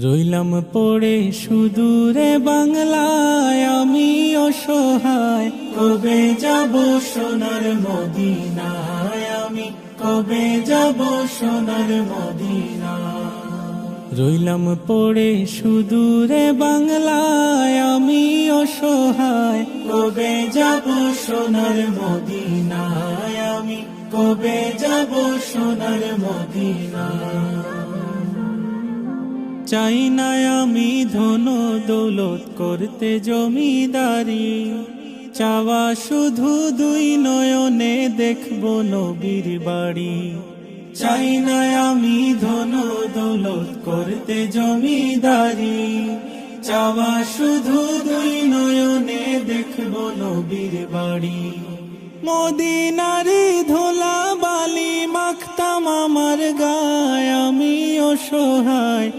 রইলাম পড়ে সুদূরে বাংলায়, আমি অসহায়। কবে যাব সোনার মদিনায়, আমি কবে যাব সোনার মদিনায়। রইলাম পড়ে সুদূরে বাংলায়, আমি অসহায়। কবে যাব সোনার মদিনায়, আমি কবে যাব সোনার মদিনায়। চাই না আমি ধন দৌলত করতে জমিদারি, চাওয়া শুধু দুই নয়নে দেখব নবীর বাড়ি। চাই না আমি ধন দৌলত করতে জমিদারি, চাওয়া শুধু দুই নয়নে দেখব নবীর বাড়ি। মদিনারি ধুলা বালি মাখতাম আমার গায়, আমি অসহায়।